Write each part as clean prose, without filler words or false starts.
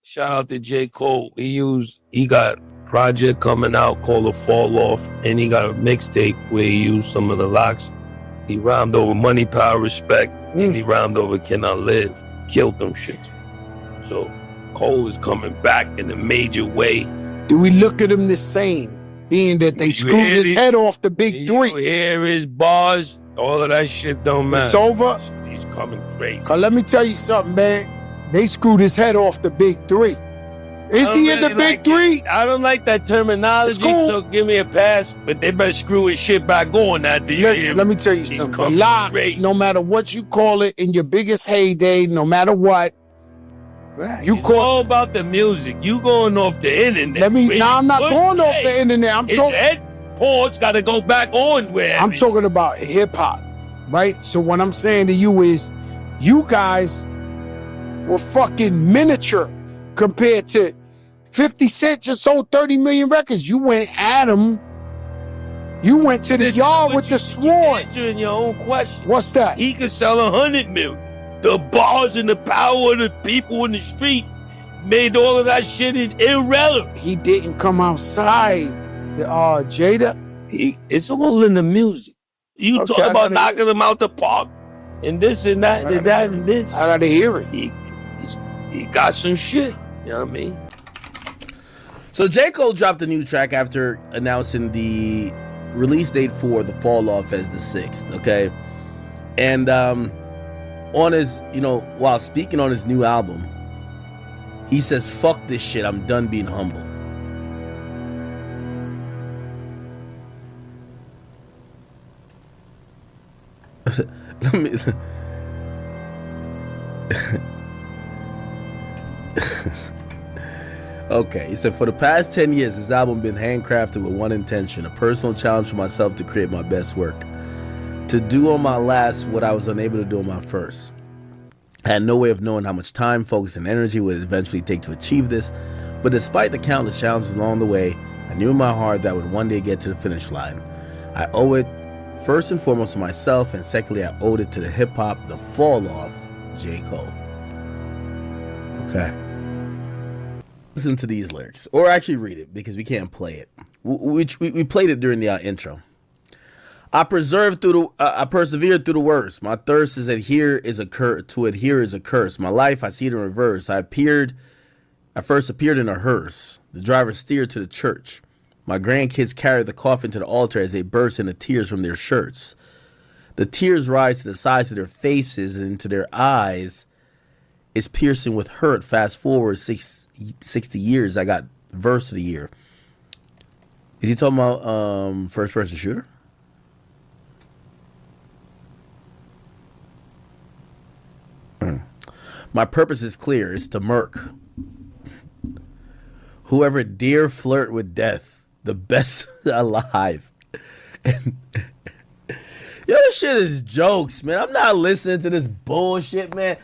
Shout out to J. Cole. He got project coming out called The Fall Off, and he got a mixtape where he used some of the locks. He rhymed over Money, Power, Respect, and he rhymed over Can I Live. Killed them shit. So Cole is coming back in a major way. Do we look at him the same, being that they screwed his head off the big three? You hear his bars, all of that shit don't matter. It's over. He's coming crazy. Cause let me tell you something, man. They screwed his head off the big three. Is he in the big three? I don't like that terminology, so give me a pass. But they better screw his shit back on after you. Listen, let me tell you something. Locks, no matter what you call it, in your biggest heyday, no matter what, you call all about the music. You going off the internet. I'm not going off the internet. I'm talking. Head ports got to go back on where I'm talking about hip hop, right? So what I'm saying to you is, you guys were fucking miniature compared to 50 Cent just sold 30 million records. You went at him. You went to the yard with the sword. Answering your own question. What's that? He could sell 100 million. The bars and the power of the people in the street made all of that shit irrelevant. He didn't come outside to Jada. It's all in the music. You talk about knocking him out the park and this and that and that and this. I gotta hear it. He got some shit. You know what I mean? So J. Cole dropped a new track after announcing the release date for The Fall Off as the 6th, okay? And on his, while speaking on his new album, he says, "Fuck this shit, I'm done being humble." Okay, he said, "For the past 10 years, this album been handcrafted with one intention, a personal challenge for myself to create my best work. To do on my last what I was unable to do on my first. I had no way of knowing how much time, focus, and energy would eventually take to achieve this, but despite the countless challenges along the way, I knew in my heart that I would one day get to the finish line. I owe it first and foremost to myself, and secondly, I owed it to the hip-hop, The Fall Off, J. Cole." Okay. Listen to these lyrics, or actually read it because we can't play it. We played it during the intro. I persevered through the worst. My thirst is to adhere is a curse. My life, I see it in reverse. I first appeared in a hearse. The driver steered to the church. My grandkids carried the coffin to the altar as they burst into tears from their shirts. The tears rise to the sides of their faces and into their eyes. It's piercing with hurt. Fast forward 60 years, I got verse of the year. Is he talking about first person shooter? My purpose is clear. It's to murk whoever dare flirt with death, the best alive. And yo, this shit is jokes, man. I'm not listening to this bullshit, man.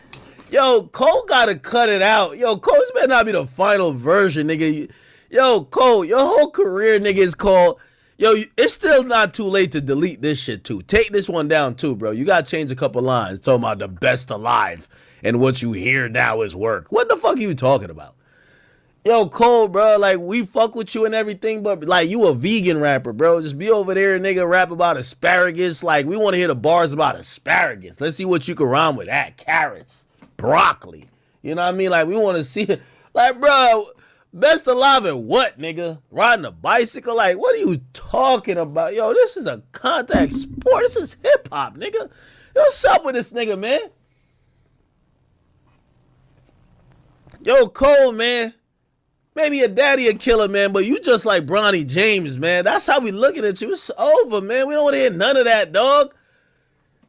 Yo, Cole gotta cut it out. Yo, Cole, this better not be the final version, nigga. Yo, Cole, your whole career, nigga, is called. Yo, it's still not too late to delete this shit, too. Take this one down, too, bro. You gotta change a couple lines talking about the best alive and what you hear now is work. What the fuck are you talking about? Yo, Cole, bro, like, we fuck with you and everything, but, like, you a vegan rapper, bro. Just be over there, nigga, rap about asparagus. Like, we want to hear the bars about asparagus. Let's see what you can rhyme with that. Carrots. Broccoli. You know what I mean? Like, we want to see it. Like, bro, best alive at what, nigga? Riding a bicycle? Like, what are you talking about? Yo, this is a contact sport. This is hip-hop, nigga. Yo, what's up with this nigga, man? Yo, Cole, man. Maybe your daddy a killer, man, but you just like Bronny James, man. That's how we looking at you. It's over, man. We don't want to hear none of that, dog.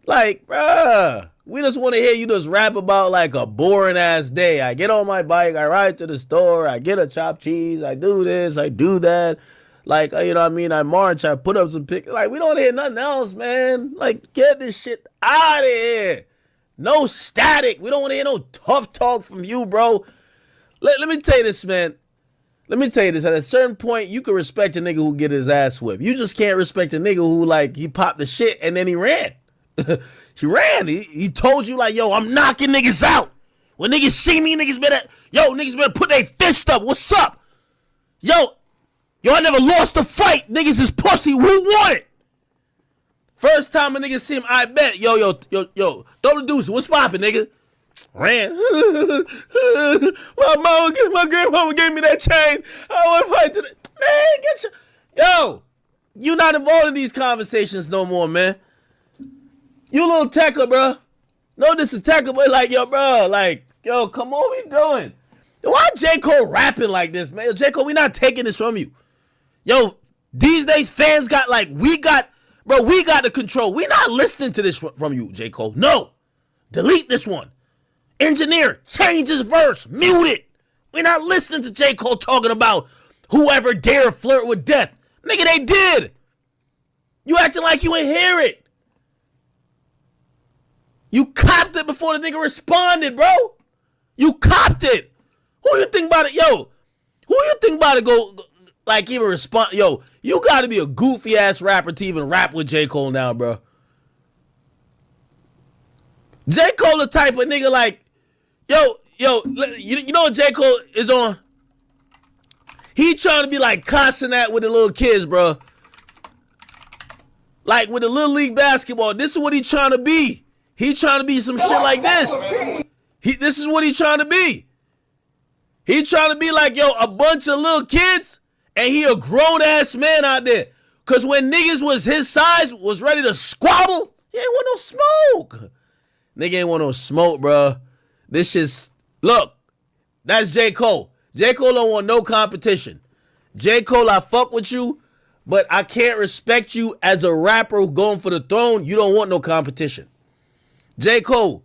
Like, bruh. We just want to hear you just rap about like a boring ass day. I get on my bike, I ride to the store, I get a chopped cheese, I do this, I do that. Like, you know what I mean? I march, I put up some pictures. Like, we don't hear nothing else, man. Like, get this shit out of here. No static. We don't want to hear no tough talk from you, bro. Let me tell you this, man. Let me tell you this. At a certain point, you can respect a nigga who get his ass whipped. You just can't respect a nigga who, like, he popped the shit and then he ran. He ran. He told you, like, yo, I'm knocking niggas out. When niggas see me, niggas better put their fist up. What's up? Yo, I never lost a fight. Niggas is pussy. Who won it? First time a nigga see him, I bet. Yo, throw the deuce. What's poppin', nigga? Ran. My grandmama gave me that chain. I want to fight today. Man, get your... Yo, you not involved in these conversations no more, man. You a little tackler, bro. No, this is tackler, but like, yo, bro, like, yo, come on, what we doing? Why J. Cole rapping like this, man? Yo, J. Cole, we not taking this from you. Yo, these days fans got like, we got the control. We not listening to this from you, J. Cole. No. Delete this one. Engineer, change his verse. Mute it. We're not listening to J. Cole talking about whoever dare flirt with death. Nigga, they did. You acting like you ain't hear it. You copped it before the nigga responded, bro. You copped it. Who you think about it? Yo, who you think about it go, like, even respond? Yo, you got to be a goofy-ass rapper to even rap with J. Cole now, bro. J. Cole the type of nigga like, yo, you know what J. Cole is on? He trying to be like cussing that with the little kids, bro. Like with the Little League basketball. This is what he trying to be. He trying to be some shit like this. This is what he trying to be. He trying to be like, yo, a bunch of little kids, and he a grown-ass man out there. Because when niggas was his size, was ready to squabble, he ain't want no smoke. Nigga ain't want no smoke, bro. This shit's... Look, that's J. Cole. J. Cole don't want no competition. J. Cole, I fuck with you, but I can't respect you as a rapper going for the throne. You don't want no competition. J. Cole,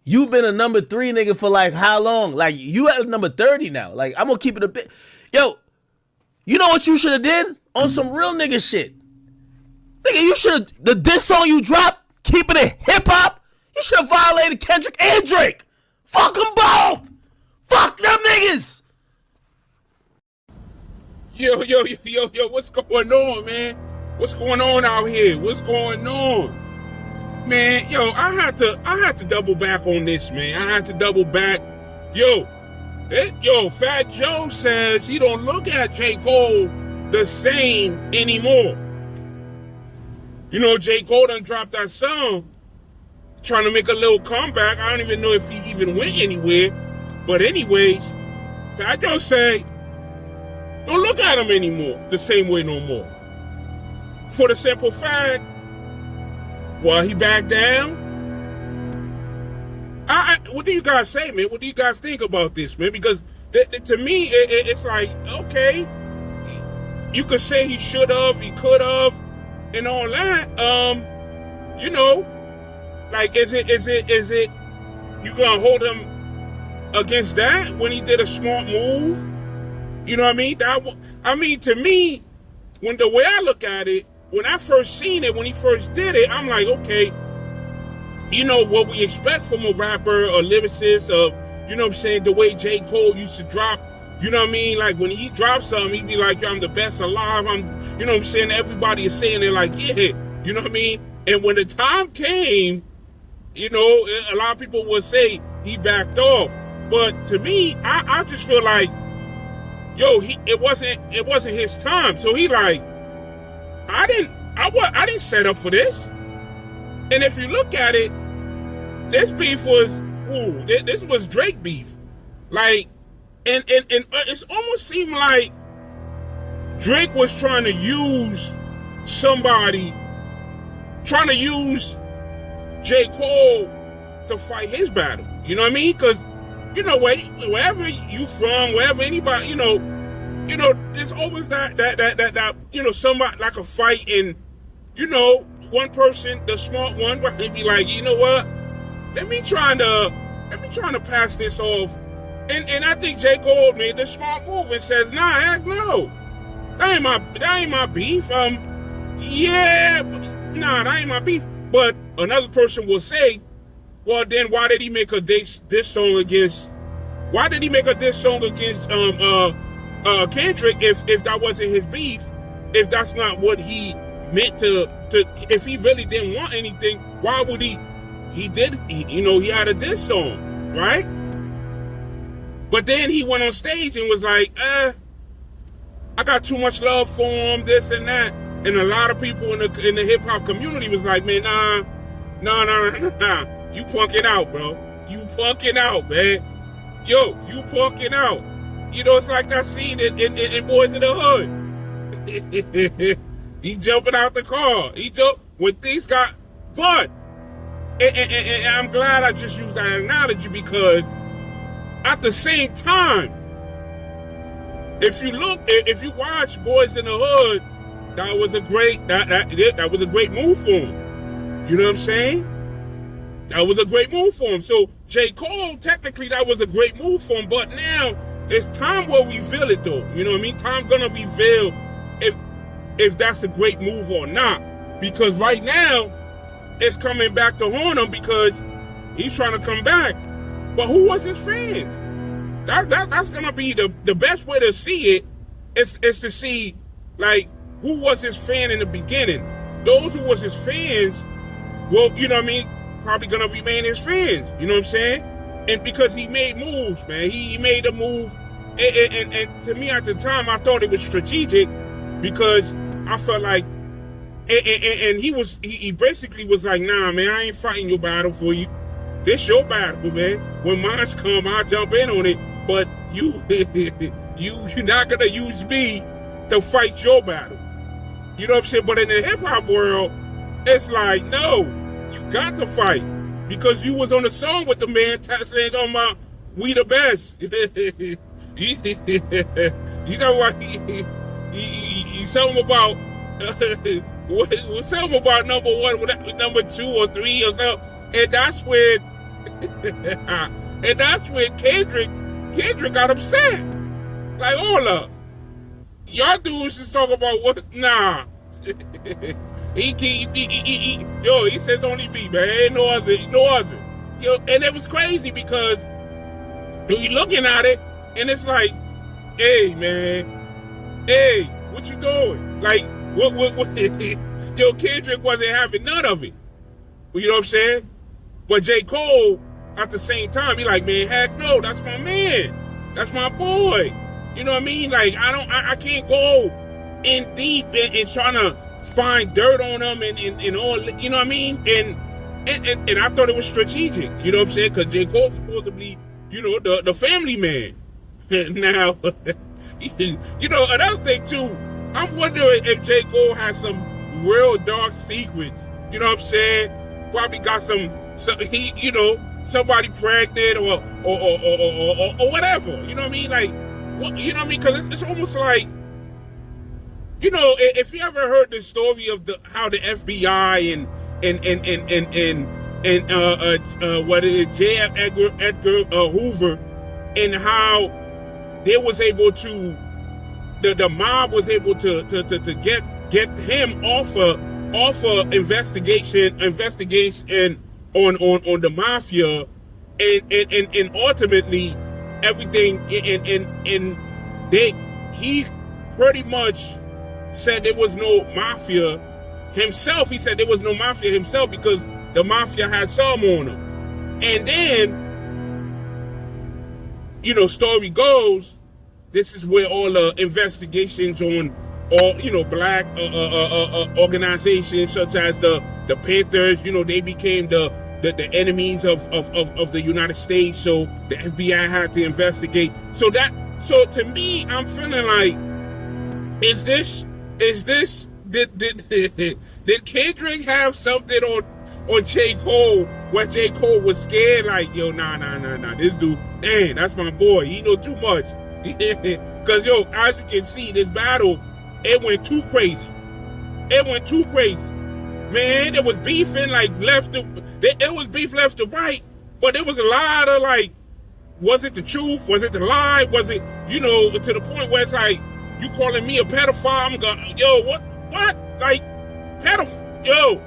you been a number 3 nigga for like how long? Like, you at number 30 now. Like, I'm gonna keep it a bit. Yo, you know what you should have did? On some real nigga shit. Nigga, you should have, the diss song you dropped, keeping it hip-hop, you should have violated Kendrick and Drake. Fuck them both. Fuck them niggas. Yo, what's going on, man? What's going on out here? What's going on? Man, yo, I had to double back on this, man. I had to double back. Yo, Fat Joe says he don't look at J. Cole the same anymore. You know, J. Cole done dropped that song, trying to make a little comeback. I don't even know if he even went anywhere. But anyways, Fat Joe say, don't look at him anymore the same way no more. For the simple fact, well, he backed down. What do you guys say, man? What do you guys think about this, man? Because to me, it's like, okay, you could say he should have, he could have, and all that. You know, like, is it you gonna hold him against that when he did a smart move? You know what I mean? To me, when the way I look at it, when I first seen it, when he first did it, I'm like, okay, you know what we expect from a rapper or lyricist of, you know what I'm saying, the way J. Cole used to drop, you know what I mean? Like when he drops something, he'd be like, I'm the best alive. You know what I'm saying? Everybody is saying it like, yeah, you know what I mean? And when the time came, you know, a lot of people would say he backed off. But to me, I just feel like, yo, it wasn't his time. So he like, I didn't set up for this. And if you look at it, this beef was this was Drake beef. Like, and it's almost seemed like Drake was trying to use J. Cole to fight his battle. You know what I mean? Because, you know, wherever you from, wherever anybody, you know, there's always that, you know, somebody like a fight, and, you know, one person, the smart one, they'd be like, you know what? Let me try to pass this off. And I think J. Cole made the smart move and says, nah, heck no. That ain't my beef. Yeah, nah, that ain't my beef. But another person will say, well, then why did he make a diss song against Kendrick if that wasn't his beef, if that's not what he meant to if he really didn't want anything, why would he had a diss song, right? But then he went on stage and was like, I got too much love for him, this and that. And a lot of people in the hip hop community was like, man, nah. You punking out, bro. You punking out, man. Yo, you punking out. You know, it's like that scene in Boys in the Hood. He jumping out the car. When things got, but, and I'm glad I just used that analogy because at the same time, if you watch Boys in the Hood, that was a great move for him. You know what I'm saying? That was a great move for him. So J. Cole, technically that was a great move for him, but now it's time will reveal it though. You know what I mean? Time gonna reveal if that's a great move or not. Because right now, it's coming back to haunt him because he's trying to come back. But who was his fans? That's gonna be the best way to see it is to see like who was his fan in the beginning. Those who was his fans, well, you know what I mean, probably gonna remain his fans. You know what I'm saying? And because he made moves, man, he made a move, and to me at the time I thought it was strategic because I felt like, and he basically was like, nah, man, I ain't fighting your battle for you. This your battle, man. When mine come, I'll jump in on it. But you're not gonna use me to fight your battle. You know what I'm saying? But in the hip hop world, it's like, no, you got to fight because you was on the song with the man saying, "Oh my, we the best." You know what? He something about something about number one, number 2 or 3 or something, and that's when Kendrick got upset. Like, hold up. Y'all dudes just talk about what? Nah. He says only me, man. Ain't no other. Yo, and it was crazy because you looking at it, and it's like, hey, man. Hey, what you doing? Like, what? Yo, Kendrick wasn't having none of it. You know what I'm saying? But J. Cole, at the same time, he like, man, heck no, that's my man. That's my boy. You know what I mean? Like, I can't go in deep and trying to find dirt on him and all, you know what I mean? And I thought it was strategic, you know what I'm saying? Because J. Cole's supposed to be, you know, the family man. Now, you know, another thing too, I'm wondering if J. Cole has some real dark secrets, you know what I'm saying? Probably got he, you know, somebody pregnant or whatever, you know what I mean? Like, you know what I mean? Because it's almost like, you know, if you ever heard the story of how the FBI and what is it, J. Edgar Hoover, and how they was able to, the mob was able to get him off of investigation on the mafia, and ultimately everything, and he pretty much said there was no mafia himself. He said there was no mafia himself because the mafia had some on him. And then, you know, story goes, this is where all the investigations on all, you know, black organizations such as the Panthers, you know, they became the enemies of the United States. So the FBI had to investigate. So to me, I'm feeling like, did Kendrick have something on J. Cole where J. Cole was scared? Like, yo, nah, this dude, man, that's my boy. He know too much. Because, yo, as you can see, this battle, it went too crazy. Man, it was beefing like it was beef left to right, but there was a lot of like, was it the truth? Was it the lie? Was it, you know, to the point where it's like, you calling me a pedophile? I'm going, yo, what? Like, pedophile? Yo,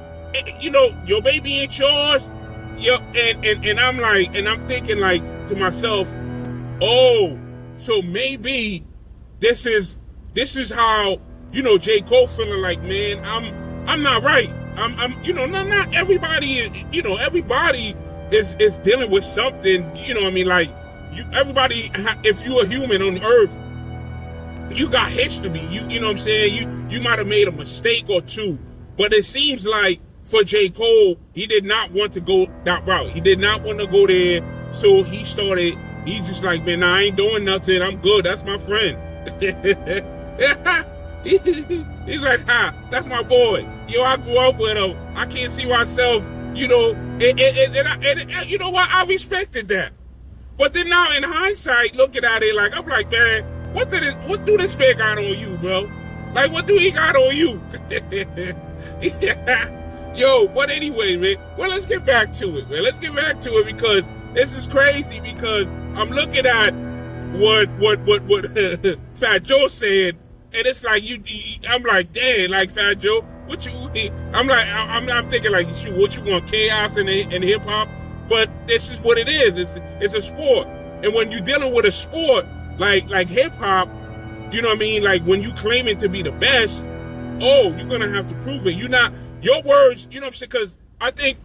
you know, your baby in charge? Yo, and I'm like, and I'm thinking like to myself, oh, so maybe this is how, you know, J. Cole feeling like, man, I'm not right. I'm you know, not everybody, you know, everybody is dealing with something, you know what I mean? Like, everybody, if you're a human on earth, you got history. You know what I'm saying? You might have made a mistake or two, but it seems like for J. Cole, he did not want to go that route. He did not want to go there. So he's just like, man, I ain't doing nothing. I'm good. That's my friend. He's like, that's my boy. Yo, I grew up with him. I can't see myself, you know. And you know what? I respected that. But then now in hindsight, looking at it, like, I'm like, man, what do this man got on you, bro? Like, what do he got on you? Yo, but anyway, man, well, let's get back to it, man. Let's get back to it because this is crazy because I'm looking at what Fat Joe said, and it's like I'm like, damn, like Fat Joe, what you? I'm thinking like, shoot, what you want, chaos and hip hop? But this is what it is. It's a sport, and when you're dealing with a sport like hip hop, you know what I mean? Like when you claiming to be the best, oh, you're gonna have to prove it. You're not. Your words, you know what I'm saying? Because I think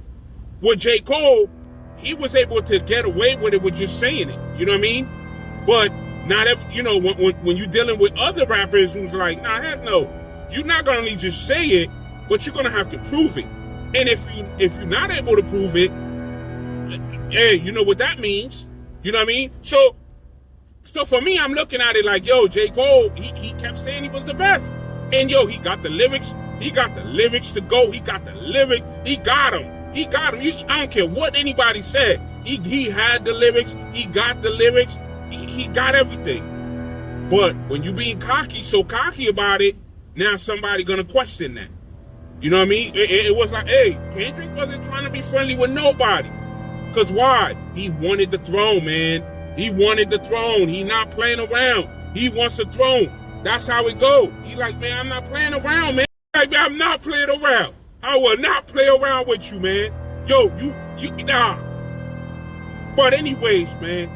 with J. Cole, he was able to get away with it with just saying it. You know what I mean? But not if, you know, when you're dealing with other rappers who's like, nah, heck no. You're not going to only just say it, but you're going to have to prove it. And if you're not able to prove it, hey, you know what that means. You know what I mean? So for me, I'm looking at it like, yo, J. Cole, he kept saying he was the best. And yo, he got the lyrics. He got the lyrics to go. He got the lyric. He got them. He got them. I don't care what anybody said. He had the lyrics. He got the lyrics. He got everything. But when you being so cocky about it, now somebody gonna question that. You know what I mean? It was like, hey, Kendrick wasn't trying to be friendly with nobody. Cause why? He wanted the throne, man. He wanted the throne. He not playing around. He wants the throne. That's how it go. He like, man, I'm not playing around, man. Like, man, I'm not playing around. I will not play around with you, man. Yo, you nah. But anyways, man,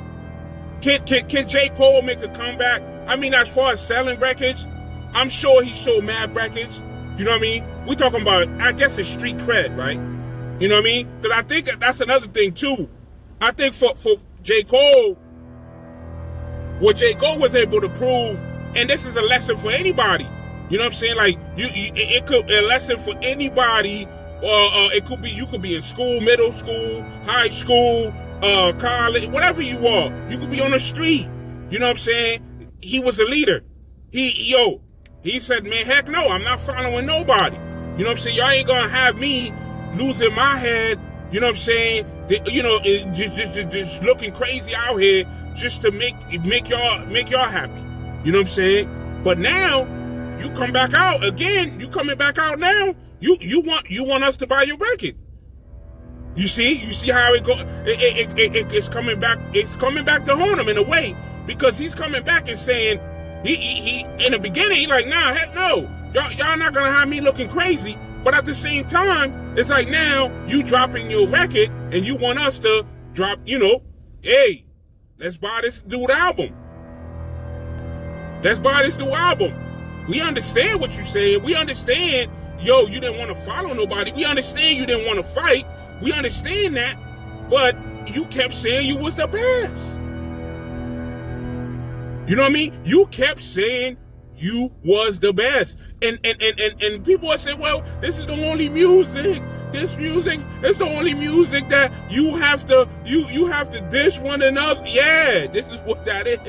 can J. Cole make a comeback? I mean, as far as selling records, I'm sure he sold mad records. You know what I mean? We're talking about, I guess, it's street cred, right? You know what I mean? Because I think that's another thing too. I think for J. Cole, what J. Cole was able to prove, and this is a lesson for anybody. You know what I'm saying? Like it could be a lesson for anybody. It could be you could be in school, middle school, high school, college, whatever you are. You could be on the street. You know what I'm saying? He was a leader. He said, man, heck no, I'm not following nobody. You know what I'm saying? Y'all ain't gonna have me losing my head. You know what I'm saying? You know, just looking crazy out here just to make y'all happy. You know what I'm saying? But now you come back out again. You coming back out now? You want us to buy your record? You see how it goes. It's coming back. It's coming back to haunt him in a way because he's coming back and saying he in the beginning he like, nah, heck no, y'all not gonna have me looking crazy. But at the same time, it's like now you dropping your record and you want us to drop. You know, hey, let's buy this dude album. Let's buy this new album. We understand what you're saying. We understand, yo, you didn't want to follow nobody. We understand you didn't want to fight. We understand that. But you kept saying you was the best. You know what I mean? You kept saying you was the best. And people are saying, well, this is the only music. This music is the only music that you have to dish one another. Yeah, this is what that is.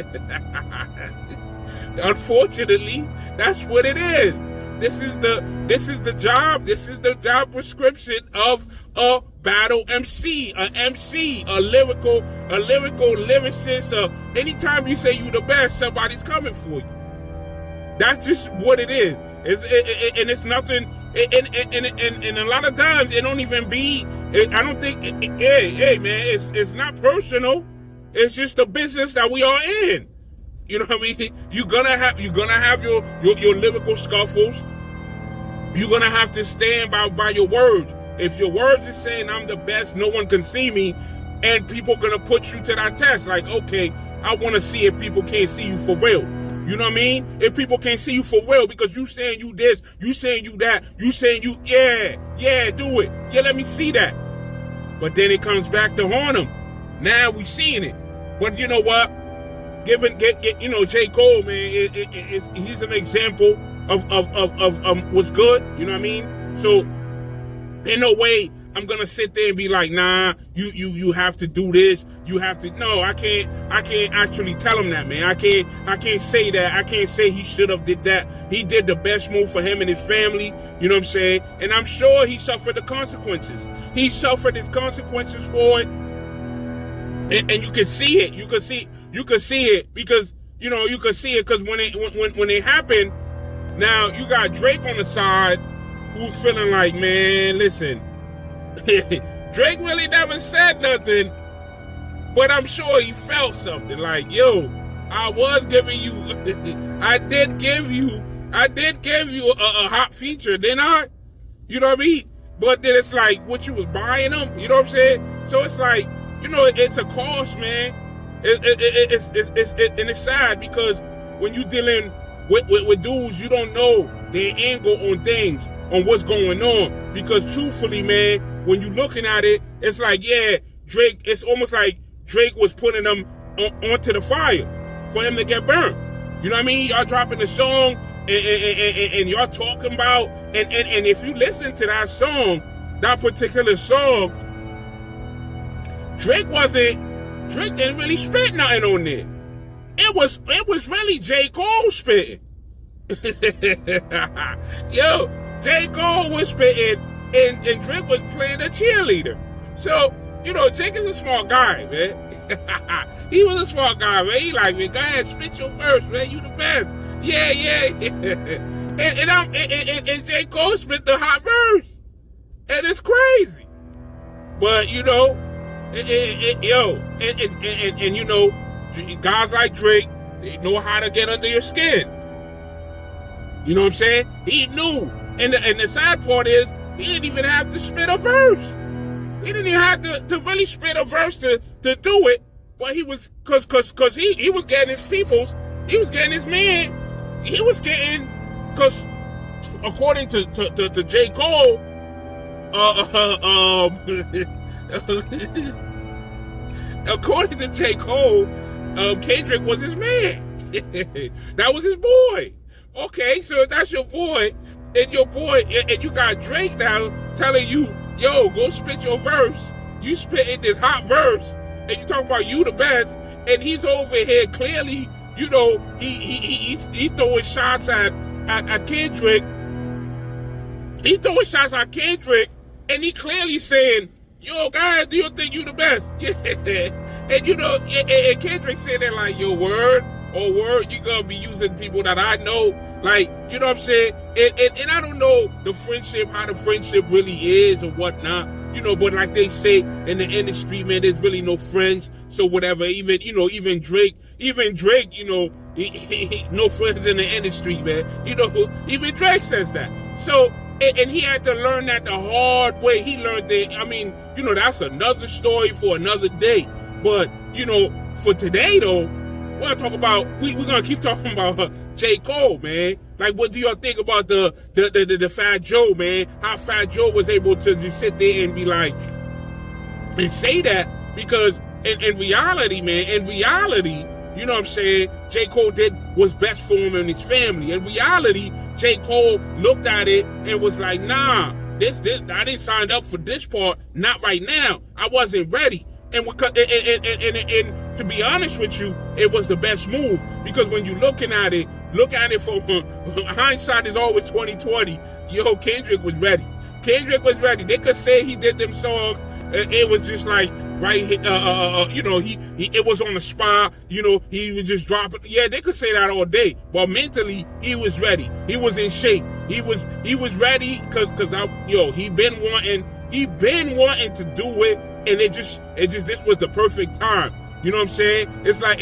Unfortunately, that's what it is. This is the job. This is the job prescription of a battle MC, a lyrical lyricist. Anytime you say you the best, somebody's coming for you. That's just what it is. And it's nothing. And a lot of times it don't even be. I don't think. Hey, man, it's not personal. It's just the business that we are in. You know what I mean? You're gonna have your lyrical scuffles. You're gonna have to stand by your words. If your words is saying I'm the best, no one can see me, and people gonna put you to that test. Like, okay, I want to see if people can't see you for real. You know what I mean? If people can't see you for real because you saying you this, you saying you that, you saying you yeah, do it. Yeah, let me see that. But then it comes back to haunt them. Now we seeing it. But you know what? You know, J. Cole, man, he's an example of what's good. You know what I mean? So, in no way I'm gonna sit there and be like, nah, you have to do this. You have to. No, I can't actually tell him that, man. I can't say that. I can't say he should have did that. He did the best move for him and his family. You know what I'm saying? And I'm sure he suffered the consequences. He suffered his consequences for it. And you can see it. You can see it because, you know, you can see it because when it happened, now you got Drake on the side who's feeling like, man, listen, Drake really never said nothing, but I'm sure he felt something like, yo, I was giving you, I did give you a hot feature, didn't I? You know what I mean? But then it's like, what, you was buying them? You know what I'm saying? So it's like, you know, it's a cost, man. And it's sad because when you dealing with dudes, you don't know their angle on things, on what's going on. Because truthfully, man, when you looking at it, it's like, yeah, Drake, it's almost like Drake was putting them onto the fire for him to get burned. You know what I mean? Y'all dropping the song and y'all talking about, and if you listen to that song, that particular song, Drake didn't really spit nothing on there. It was really J. Cole spitting. Yo, J. Cole was spitting and Drake was playing a cheerleader. So, you know, Drake is a smart guy, man. He was a smart guy, man. He like, man, go ahead, spit your verse, man. You the best. Yeah. and J. Cole spit the hot verse. And it's crazy. But, you know, and you know, guys like Drake, they know how to get under your skin. You know what I'm saying? He knew. And the sad part is, he didn't even have to spit a verse. He didn't even have to really spit a verse to do it. But he was, cause he was getting his peoples, he was getting his man, he was getting, cause according to J. Cole, according to J. Cole, Kendrick was his man. That was his boy. Okay, so if that's your boy, and you got Drake now telling you, yo, go spit your verse. You spitting this hot verse, and you talk about you the best, and he's over here clearly, you know, he's throwing shots at Kendrick. He's throwing shots at Kendrick, and he clearly saying, yo, guys, do you think you the best? Yeah. And you know, and Kendrick said that like, yo, word, you gonna be using people that I know. Like, you know what I'm saying? And I don't know how the friendship really is or whatnot. You know, but like they say in the industry, man, there's really no friends. So whatever, even Drake, you know, he no friends in the industry, man. You know, even Drake says that. So, and he had to learn that the hard way. He learned that, I mean, you know, that's another story for another day. But, you know, for today, though, we're gonna keep talking about J. Cole, man. Like, what do y'all think about the Fat Joe, man? How Fat Joe was able to just sit there and be like, and say that, because in reality, man, you know what I'm saying, J. Cole did what's best for him and his family. In reality, J. Cole looked at it and was like, nah, this I didn't sign up for this part, not right now. I wasn't ready. And to be honest with you, it was the best move, because when you're looking at it from hindsight is always 20/20. Yo, Kendrick was ready. They could say he did them songs. It was just like right, you know, it was on the spot. You know, he was just dropping. Yeah, they could say that all day. But mentally, he was ready. He was in shape. He was ready because he been wanting to do it. And this was the perfect time. You know what I'm saying? It's like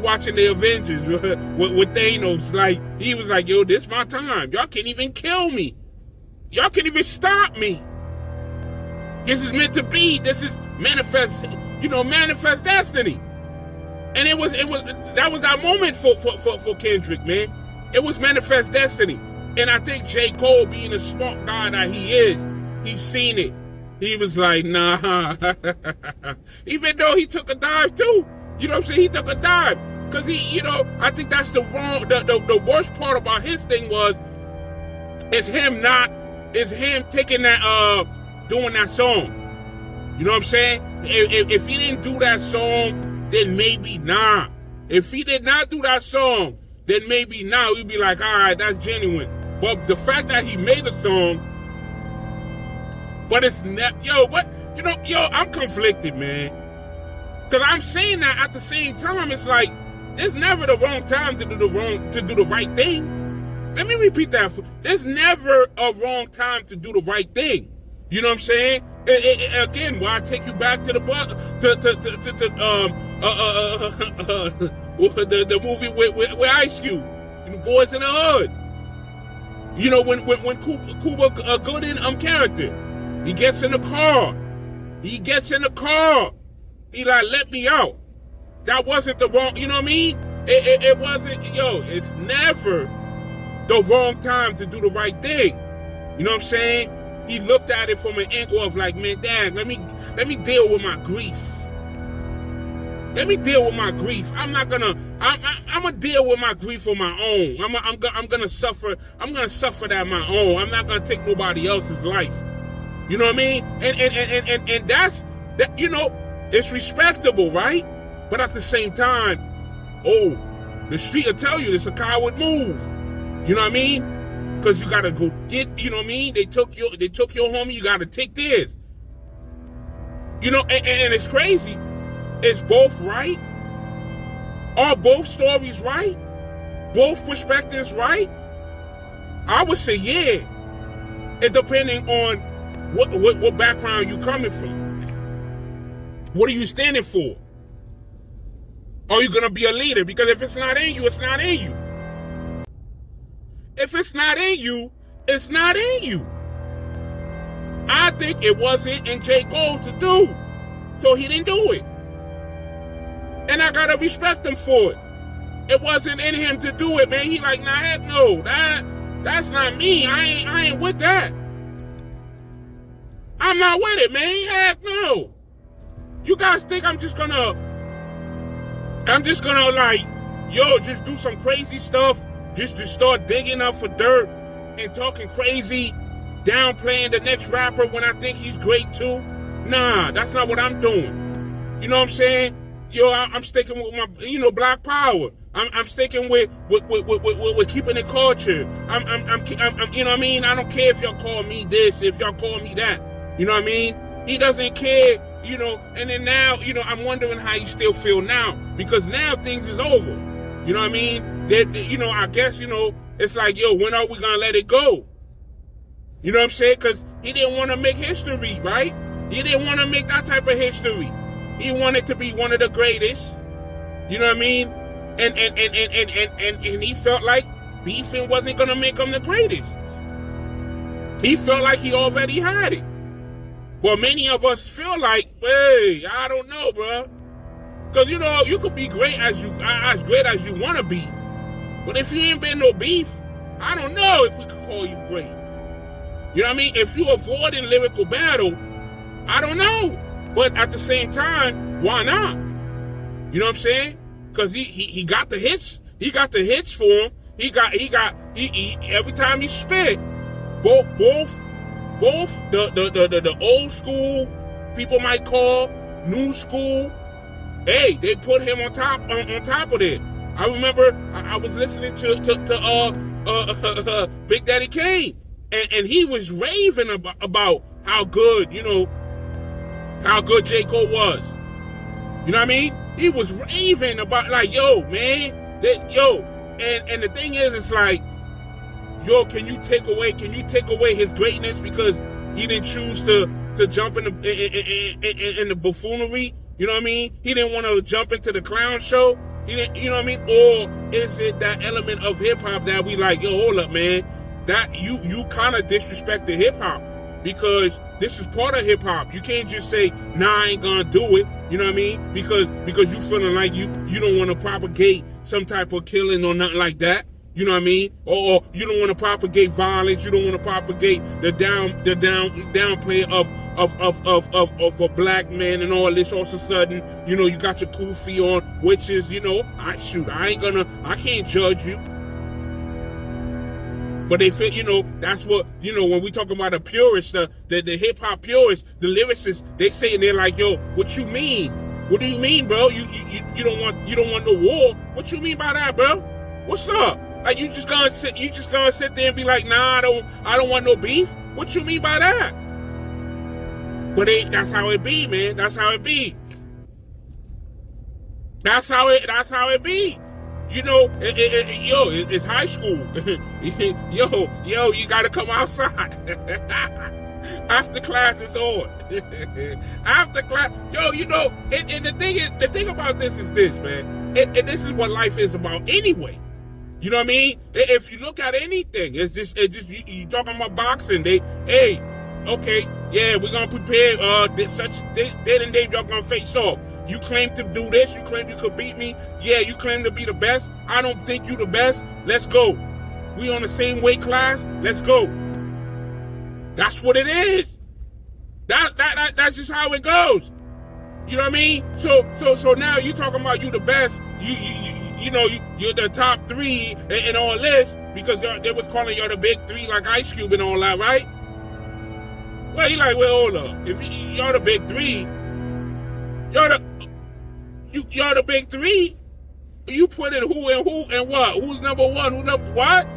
watching the Avengers with Thanos. Like, he was like, yo, this is my time. Y'all can't even kill me. Y'all can't even stop me. This is meant to be. This is manifest destiny. And that was that moment for Kendrick, man. It was manifest destiny. And I think J. Cole, being a smart guy that he is, he's seen it. He was like, nah. Even though he took a dive too. You know what I'm saying? He took a dive. Because I think that's the worst part about his thing is him taking that, doing that song. You know what I'm saying? If he didn't do that song, then maybe nah. If he did not do that song, then maybe now we'd be like, all right, that's genuine. But the fact that he made a song, but it's not, I'm conflicted, man. Because I'm saying that at the same time, it's like, there's never the wrong time to do the right thing. Let me repeat that. There's never a wrong time to do the right thing. You know what I'm saying? Again, why I take you back to the movie with Ice Cube, the Boys in the Hood. You know, when Cuba Gooding character, he gets in the car. He like, let me out. That wasn't the wrong, you know what I mean? It wasn't, it's never the wrong time to do the right thing. You know what I'm saying? He looked at it from an angle of like, man, Dad, let me deal with my grief. Let me deal with my grief. I'm gonna deal with my grief on my own. I'm gonna suffer that on my own. I'm not gonna take nobody else's life. You know what I mean? And that's that, it's respectable, right? But at the same time, the street will tell you it's a coward move. You know what I mean? Because you gotta go get, you know what I mean? They took your homie, you gotta take theirs. And it's crazy. It's both right. Are both stories right? Both perspectives right? I would say yeah. It depending on what background you coming from. What are you standing for? Are you gonna be a leader? Because if it's not in you, it's not in you. If it's not in you, it's not in you. I think it wasn't in J. Cole to do, so he didn't do it. And I gotta respect him for it. It wasn't in him to do it, man. He like, nah, heck no, that's not me. I ain't with that. I'm not with it, man. Heck no. You guys think I'm just gonna like, just do some crazy stuff, just start digging up for dirt and talking crazy, downplaying the next rapper when I think he's great too? Nah, that's not what I'm doing. You know what I'm saying? I'm sticking with my, Black Power. I'm sticking with keeping the culture. I'm you know what I mean? I don't care if y'all call me this, if y'all call me that. You know what I mean? He doesn't care. And then now, I'm wondering how you still feel now, because now things is over. You know what I mean? I guess, it's like, when are we gonna let it go? You know what I'm saying? Because he didn't want to make history, right? He didn't want to make that type of history. He wanted to be one of the greatest. You know what I mean? And he felt like beefing wasn't gonna make him the greatest. He felt like he already had it. Well, many of us feel like, hey, I don't know, bro. Because, you could be great as great as you want to be. But if you ain't been no beef, I don't know if we could call you great. You know what I mean? If you avoiding lyrical battle, I don't know. But at the same time, why not? You know what I'm saying? Because he got the hits. He got the hits for him. He every time he spit, both the old school, people might call new school, hey, they put him on top of it. I remember I was listening to Big Daddy Kane, and he was raving about how good J. Cole was. You know what I mean? He was raving about like, yo, man, and the thing is, it's like, yo, can you take away his greatness because he didn't choose to jump in the buffoonery? You know what I mean? He didn't want to jump into the clown show. He didn't, you know what I mean? Or is it that element of hip hop that we like, yo, hold up, man, that you kind of disrespect the hip hop because this is part of hip hop. You can't just say, nah, I ain't gonna do it. You know what I mean? Because you feeling like you don't want to propagate some type of killing or nothing like that. You know what I mean? Or you don't want to propagate violence. You don't want to propagate the downplay of a black man and all this. All of a sudden, you know, you got your kufi on, which is, you know, I can't judge you. But they feel, you know, that's what, you know, when we talk about the purists, the hip hop purists, the lyricists, they say, and they're like, yo, what you mean? What do you mean, bro? You don't want no war. What you mean by that, bro? What's up? Like you just gonna sit there and be like, nah, I don't want no beef. What you mean by that? But that's how it be, man. That's how it be. That's how it be. You know, it's high school. yo, you gotta come outside. After class is on. After class, yo, you know, and the thing about this is this, man. And this is what life is about anyway. You know what I mean? If you look at anything, it's just you talking about boxing. Okay, yeah, we're gonna prepare such date and date y'all gonna face off. You claim to do this, you claim you could beat me. Yeah, you claim to be the best. I don't think you the best. Let's go. We on the same weight class. Let's go. That's what it is. That's just how it goes. You know what I mean? So now you talking about you the best. You know, you're the top 3 and all this because they was calling you the big 3 like Ice Cube and all that, right? Well, you like, well, hold up. If you're the big 3, you're the big 3. You put in who and what? Who's number 1? Who number what?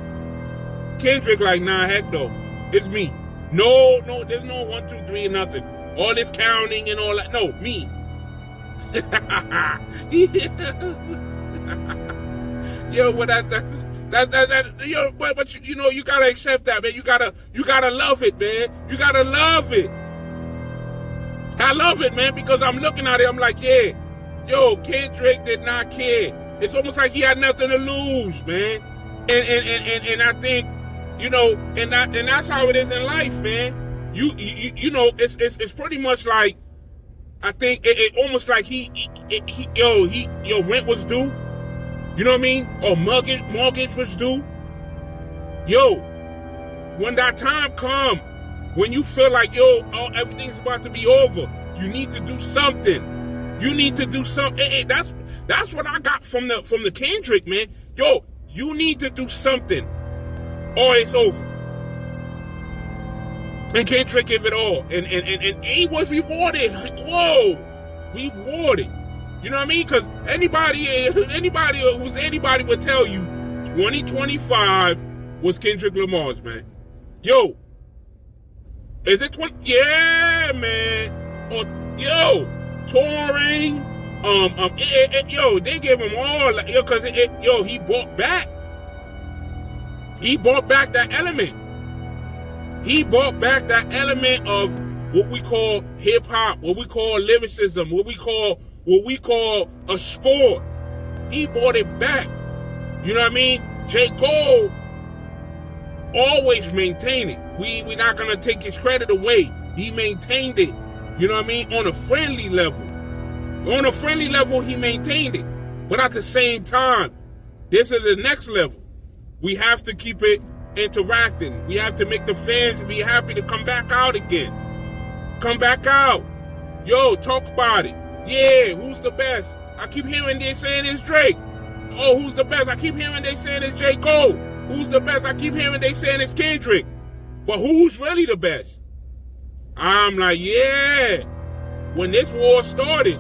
Kendrick like, nah, heck no. It's me. No, there's no 1, 2, 3 and nothing. All this counting and all that. No, me. Yo, but but you know, you gotta accept that, man. You gotta love it, man. You gotta love it. I love it, man, because I'm looking at it. I'm like, yeah, yo, Kendrick did not care. It's almost like he had nothing to lose, man. And I think, you know, and that's how it is in life, man. You know, it's pretty much like, I think it almost like rent was due. You know what I mean? Or mortgage was due. Yo, when that time come, when you feel like, everything's about to be over, you need to do something. You need to do something. That's what I got from the Kendrick, man. Yo, you need to do something, or it's over. And Kendrick gave it all, and he was rewarded. Whoa, rewarded. You know what I mean? Because anybody who's anybody would tell you 2025 was Kendrick Lamar's, man. Yo, is it 20? Yeah, man. Or, yo, touring. They gave him all. Because he brought back. He brought back that element. He brought back that element of what we call hip hop, what we call lyricism, what we call a sport. He brought it back. You know what I mean? J. Cole always maintained it. We're not gonna take his credit away. He maintained it. You know what I mean? On a friendly level. On a friendly level, he maintained it. But at the same time, this is the next level. We have to keep it interacting. We have to make the fans be happy to come back out again. Come back out. Yo, talk about it. Yeah, who's the best? I keep hearing they saying it's Drake. Oh, who's the best? I keep hearing they saying it's J. Cole. Who's the best? I keep hearing they saying it's Kendrick. But who's really the best? I'm like, yeah. When this war started,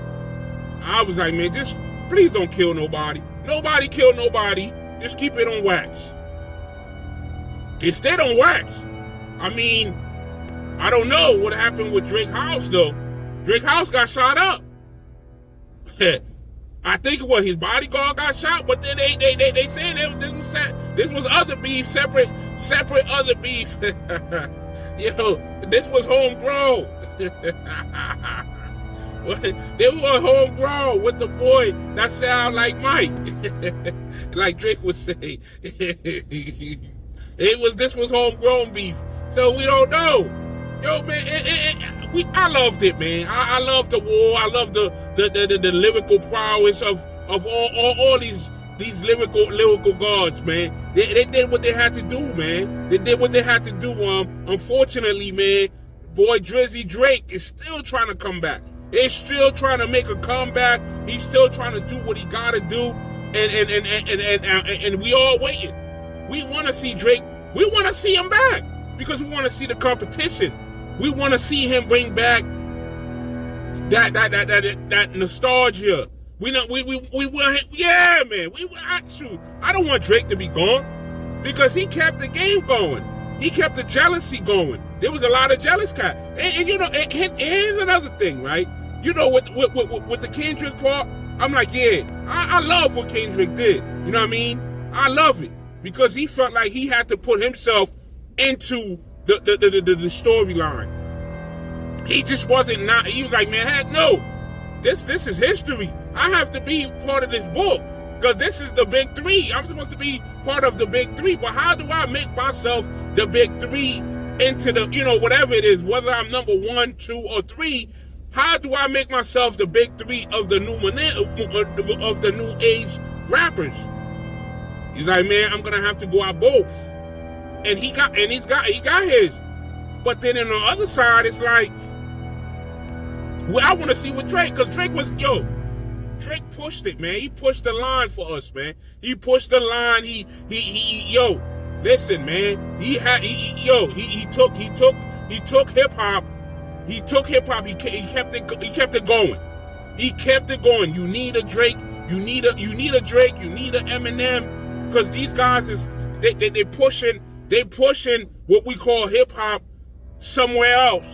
I was like, man, just please don't kill nobody. Nobody kill nobody. Just keep it on wax. It stayed on wax. I mean, I don't know what happened with Drake House, though. Drake House got shot up. I think his bodyguard got shot, but then they said this was other beef, separate other beef. Yo, this was homegrown. They were homegrown with the boy that sound like Mike, like Drake would say. This was homegrown beef, so we don't know. Yo, man, I loved it, man. I loved the war. I loved the lyrical prowess of all these these lyrical gods, man. They did what they had to do, man. They did what they had to do. Unfortunately, man, boy Drizzy Drake is still trying to come back. He's still trying to make a comeback. He's still trying to do what he gotta do. And we all waiting. We want to see Drake. We want to see him back because we want to see the competition. We want to see him bring back that nostalgia. We want, yeah, man. I don't want Drake to be gone because he kept the game going. He kept the jealousy going. There was a lot of jealous cats. And you know, and here's another thing, right? You know, with the Kendrick part, I'm like, yeah, I love what Kendrick did. You know what I mean? I love it because he felt like he had to put himself into the storyline. He just wasn't not. He was like, man, heck no, this is history. I have to be part of this book because this is the big three. I'm supposed to be part of the big three. But how do I make myself the big three into the, you know, whatever it is, whether I'm number 1, 2, or 3? How do I make myself the big three of the new age rappers? He's like, man, I'm gonna have to go out both, and he got his. But then on the other side, it's like, well, I want to see what Drake, because Drake pushed it, man. He pushed the line for us, man. He pushed the line. Listen, man. He took hip hop. He took hip hop. He kept it going. He kept it going. You need a Drake. You need a Drake. You need an Eminem, because these guys they pushing what we call hip hop somewhere else,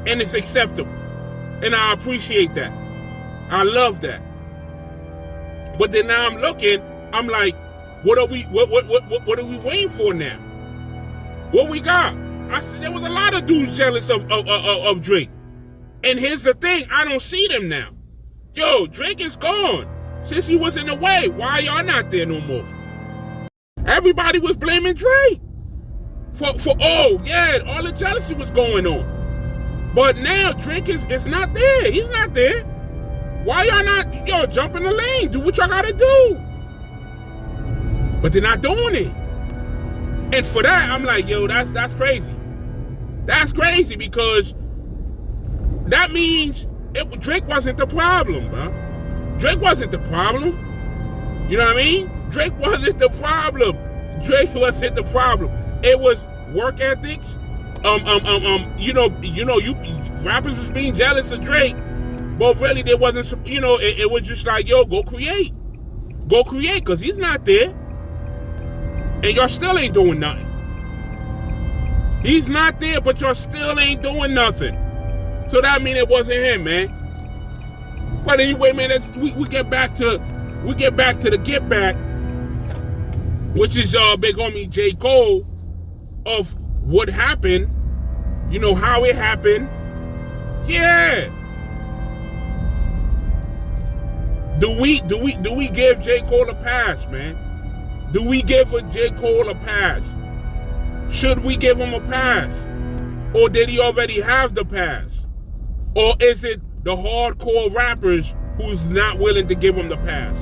and it's acceptable, and I appreciate that. I love that. But then now I'm looking. I'm like, what are we waiting for now? What we got? There was a lot of dudes jealous of Drake. And here's the thing, I don't see them now. Yo, Drake is gone. Since he was in the way, why y'all not there no more? Everybody was blaming Drake. For all the jealousy was going on. But now Drake is not there. He's not there. Why y'all not, jump in the lane, do what y'all gotta do? But they're not doing it. And for that, I'm like, yo, that's crazy. That's crazy, because that means Drake wasn't the problem, bro. Drake wasn't the problem. You know what I mean? Drake wasn't the problem. Drake wasn't the problem. It was work ethics. You rappers was being jealous of Drake, but really there wasn't. It was just like, yo, go create, because he's not there, and y'all still ain't doing nothing. He's not there, but y'all still ain't doing nothing. So that means it wasn't him, man. But anyway, man, we get back to the get back, which is big homie J. Cole, of what happened, how it happened. Yeah. Do we give J. Cole a pass, man? Do we give J. Cole a pass? Should we give him a pass? Or did he already have the pass? Or is it the hardcore rappers who's not willing to give him the pass?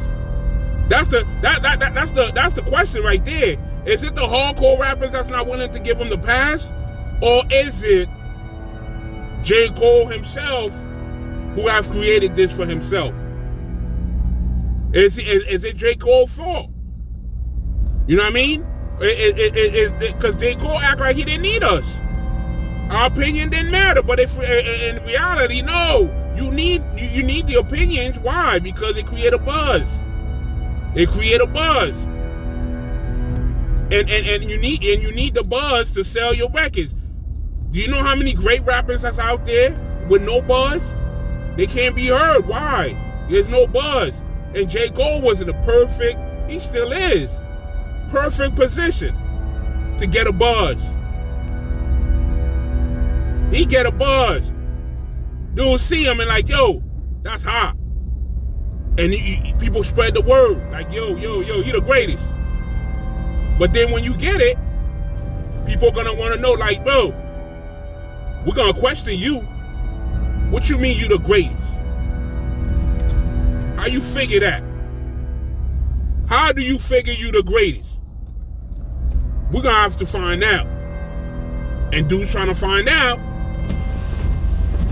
That's the question right there. Is it the hardcore rappers that's not willing to give him the pass? Or is it J. Cole himself who has created this for himself? Is it J. Cole's fault? You know what I mean? Because J. Cole act like he didn't need us. Our opinion didn't matter, but if in reality, no, you need the opinions. Why? Because it create a buzz. It create a buzz, and you need the buzz to sell your records. Do you know how many great rappers that's out there with no buzz? They can't be heard. Why? There's no buzz. And J. Cole was in the perfect, he still is, perfect position to get a buzz. He get a buzz. Dudes see him and like, yo, that's hot. And people spread the word, like, yo, you the greatest. But then when you get it, people are gonna wanna know, like, bro, we're gonna question you. What you mean you the greatest? How you figure that? How do you figure you the greatest? We're gonna have to find out. And dude's trying to find out.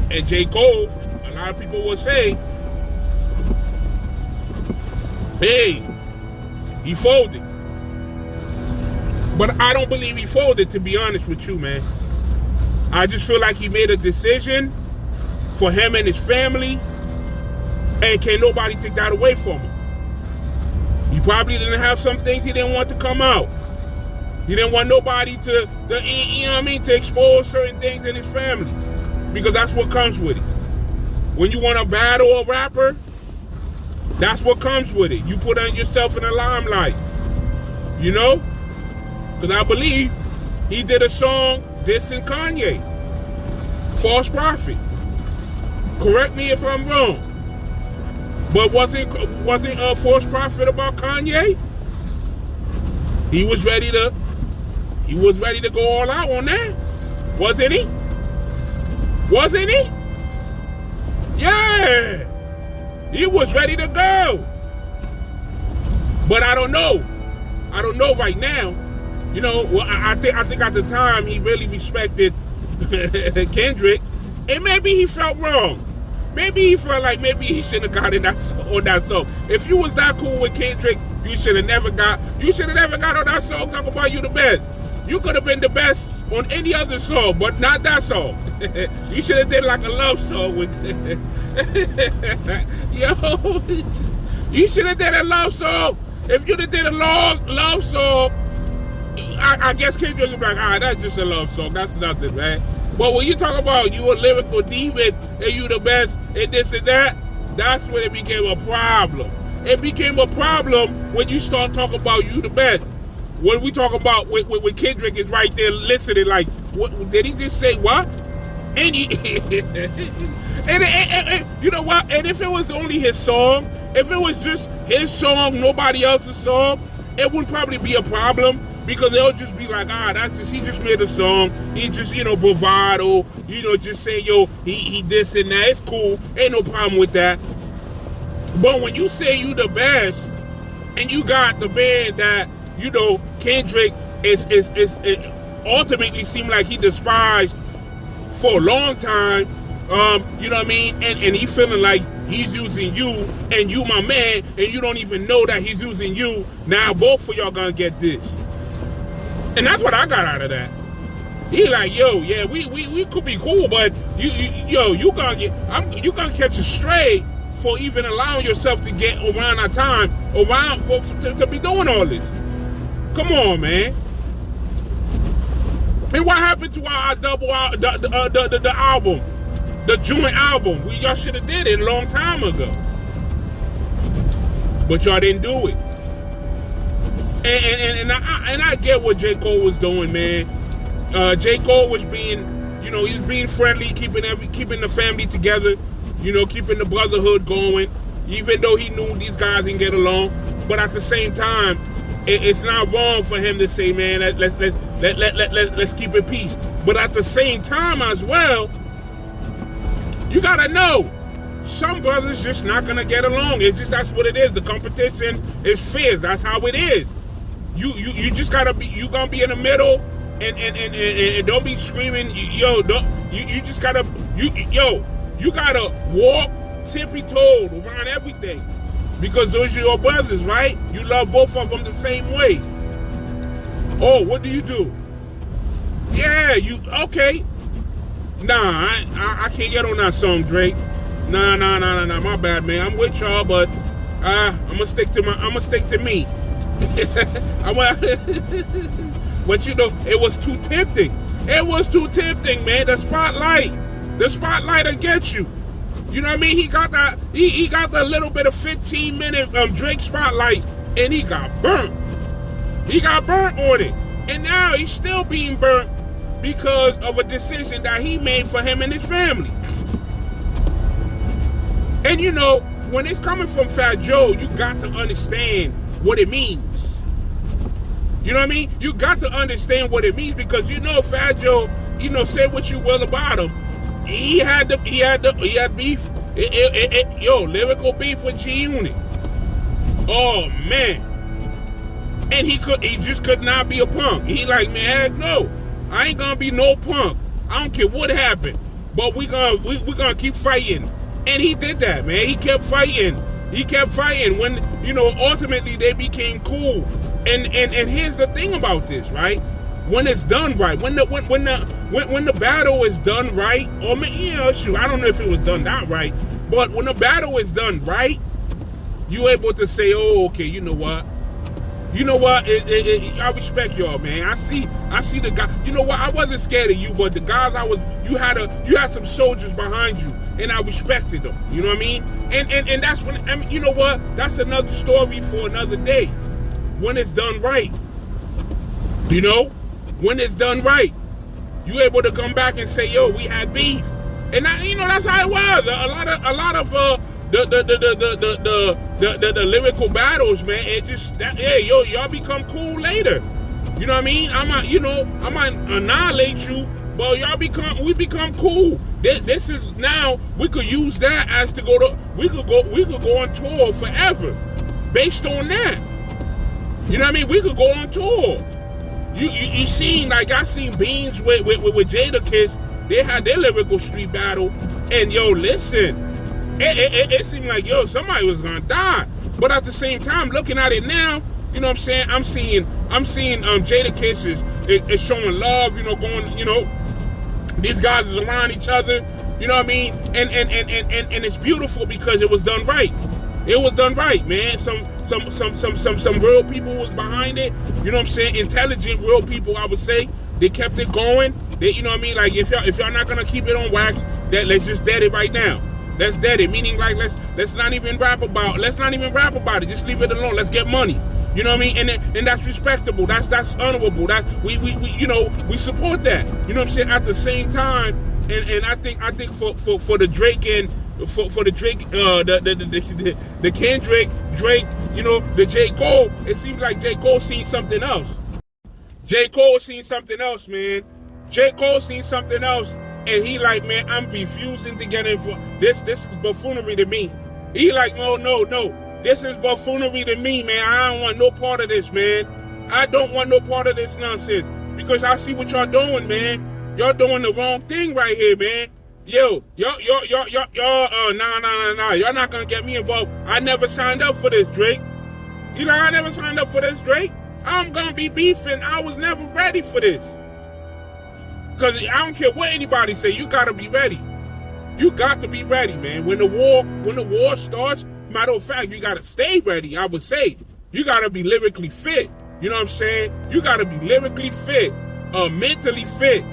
And J. Cole, a lot of people will say, hey, he folded. But I don't believe he folded, to be honest with you, man. I just feel like he made a decision for him and his family, and can't nobody take that away from him. He probably didn't have some things he didn't want to come out. He didn't want nobody to you know what I mean, to expose certain things in his family, because that's what comes with it. When you want to battle a rapper, that's what comes with it. You put on yourself in the limelight, you know? Because I believe he did a song dissing Kanye, False Prophet. Correct me if I'm wrong, but wasn't False Prophet about Kanye? He was ready to go all out on that, wasn't he? Wasn't he? Yeah, he was ready to go. But I don't know right now. You know, well, I think at the time he really respected Kendrick, and maybe he felt wrong. Maybe he felt like maybe he shouldn't have got on that song. If you was that cool with Kendrick, you should have never got on that song. Talk about you the best. You could have been the best on any other song, but not that song. You should have did like a love song with yo. You should have did a love song. If you'd have did a love song, I guess Kendrick would be like, that's just a love song. That's nothing, man. But when you talk about you a lyrical demon and you the best and this and that, that's when it became a problem. It became a problem when you start talking about you the best. When we talk about when Kendrick is right there listening, like, what did he just say? What? And he, and you know what? And if it was only his song, if it was just his song, nobody else's song, it would probably be a problem. Because they'll just be like, that's just, he just made a song. He just, bravado, just say, he this and that. It's cool. Ain't no problem with that. But when you say you the best, and you got the band that, Kendrick is ultimately seemed like he despised for a long time, you know what I mean? And he feeling like he's using you, and you my man, and you don't even know that he's using you. Now both of y'all gonna get this. And that's what I got out of that. He like, yo, yeah, we could be cool, but you gonna catch a stray for even allowing yourself to get around our time, to be doing all this. Come on, man. And what happened to our double the album, the joint album? Y'all should have did it a long time ago, but y'all didn't do it. And I get what J. Cole was doing, man. J. Cole was being, he was being friendly, keeping the family together, keeping the brotherhood going, even though he knew these guys didn't get along. But at the same time, it's not wrong for him to say, man, let's keep it peace. But at the same time as well, you gotta know, some brothers just not gonna get along. It's just, that's what it is. The competition is fierce. That's how it is. You just gotta be, you gonna be in the middle and don't be screaming, you just gotta, you gotta walk tippy-toed around everything, because those are your brothers, right? You love both of them the same way. Oh, what do you do? Yeah, okay. Nah, I can't get on that song, Drake. Nah, my bad, man. I'm with y'all, but I'm gonna stick to me. But it was too tempting. It was too tempting, man. The spotlight will get you. You know what I mean? He got that. He got the little bit of 15-minute Drake spotlight, and he got burnt. He got burnt on it, and now he's still being burnt because of a decision that he made for him and his family. And when it's coming from Fat Joe, you got to understand what it means. You know what I mean? You got to understand what it means, because Fat Joe, say what you will about him. He had beef. Lyrical beef with G-Unit. Oh man, And he just could not be a punk. He like, man, heck no, I ain't gonna be no punk. I don't care what happened, but we gonna keep fighting. And he did that, man. He kept fighting. He kept fighting. When, you know, ultimately they became cool. And here's the thing about this, right? When it's done right, when the battle is done right, or, you know, shoot, I don't know if it was done that right, but when the battle is done right, you able to say, oh, okay, you know what? You know what? I respect y'all, man. I see the guy. You know what? I wasn't scared of you, but the guys you had some soldiers behind you, and I respected them. You know what I mean? And that's when, I mean, you know what? That's another story for another day. When it's done right, you know, when it's done right, you able to come back and say, yo, we had beef, and you know, that's how it was. A lot of the lyrical battles, man. It just hey, yo, y'all become cool later. You know what I mean? I might annihilate you, but we become cool. This is now, we could use that as to we could go on tour forever based on that. You know what I mean? We could go on tour. You seen, like, I seen Beans with Jadakiss. They had their lyrical street battle, and yo, listen, it seemed like, yo, somebody was gonna die. But at the same time, looking at it now, you know what I'm saying? I'm seeing Jadakiss is showing love, you know, going, you know, these guys is around each other, you know what I mean? And it's beautiful because it was done right. It was done right, man. Some real people was behind it. You know what I'm saying? Intelligent, real people, I would say. They kept it going. They, you know what I mean? Like, if y'all not gonna keep it on wax, let's just dead it right now. Let's dead it. Meaning, like, let's not even rap about it. Just leave it alone. Let's get money. You know what I mean? And that's respectable. That's honorable. That we you know, we support that. You know what I'm saying? At the same time, and I think for the Drake and for the Drake, the Kendrick, Drake, you know, the J. Cole, it seems like J. Cole seen something else. J. Cole seen something else, man. J. Cole seen something else, and he like, man, I'm refusing to get in for this. This is buffoonery to me. He like, no. This is buffoonery to me, man. I don't want no part of this, man. I don't want no part of this nonsense, because I see what y'all doing, man. Y'all doing the wrong thing right here, man. Yo, y'all, nah. Y'all not gonna get me involved. I never signed up for this, Drake. You know, I never signed up for this, Drake. I'm gonna be beefing. I was never ready for this. Cause I don't care what anybody say. You gotta be ready. You got to be ready, man. When the war starts, matter of fact, you gotta stay ready. I would say you gotta be lyrically fit. You know what I'm saying? You gotta be lyrically fit, mentally fit.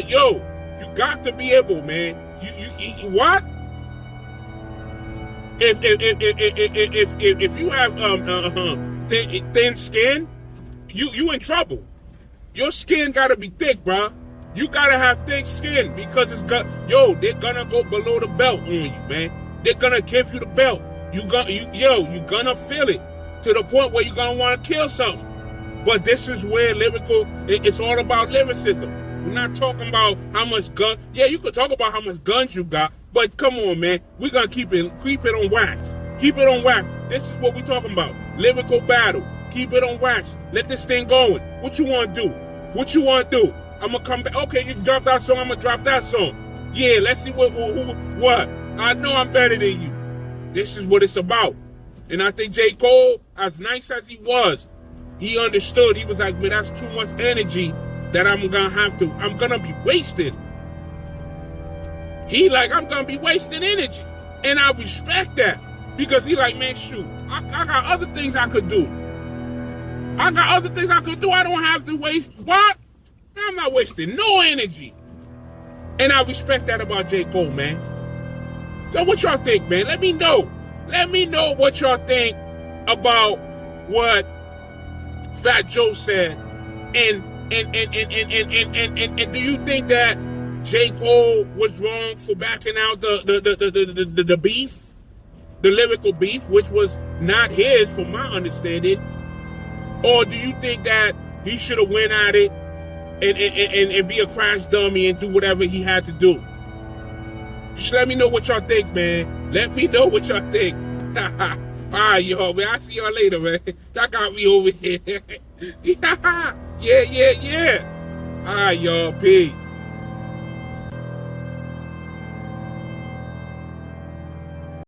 Yo. You got to be able, man. You what? If you have thin skin, you in trouble. Your skin gotta be thick, bro. You gotta have thick skin, because they're gonna go below the belt on you, man. They're gonna give you the belt. You gonna feel it to the point where you're gonna want to kill something. But this is where it's all about lyricism. We're not talking about how much gun. Yeah, you could talk about how much guns you got, but come on, man. We're gonna keep it on wax. Keep it on wax. This is what we're talking about. Lyrical battle. Keep it on wax. Let this thing going. What you want to do? What you want to do? I'm gonna come back. Okay, you drop that song. I'm gonna drop that song. Yeah, let's see what. I know I'm better than you. This is what it's about. And I think J. Cole, as nice as he was, he understood. He was like, man, that's too much energy that I'm gonna be wasting. He like, I'm gonna be wasting energy. And I respect that, because he like, man, shoot, I got other things I could do. I don't have to waste, what? I'm not wasting no energy. And I respect that about J. Cole, man. So what y'all think, man? Let me know. Let me know what y'all think about what Fat Joe said. And do you think that J. Cole was wrong for backing out the beef, the lyrical beef, which was not his, from my understanding? Or do you think that he should have went at it and be a crash dummy and do whatever he had to do? Just let me know what y'all think, man. Let me know what y'all think. right, y'all, man. I'll see y'all later, man. Y'all got me over here. Yeah. All right, y'all. Peace.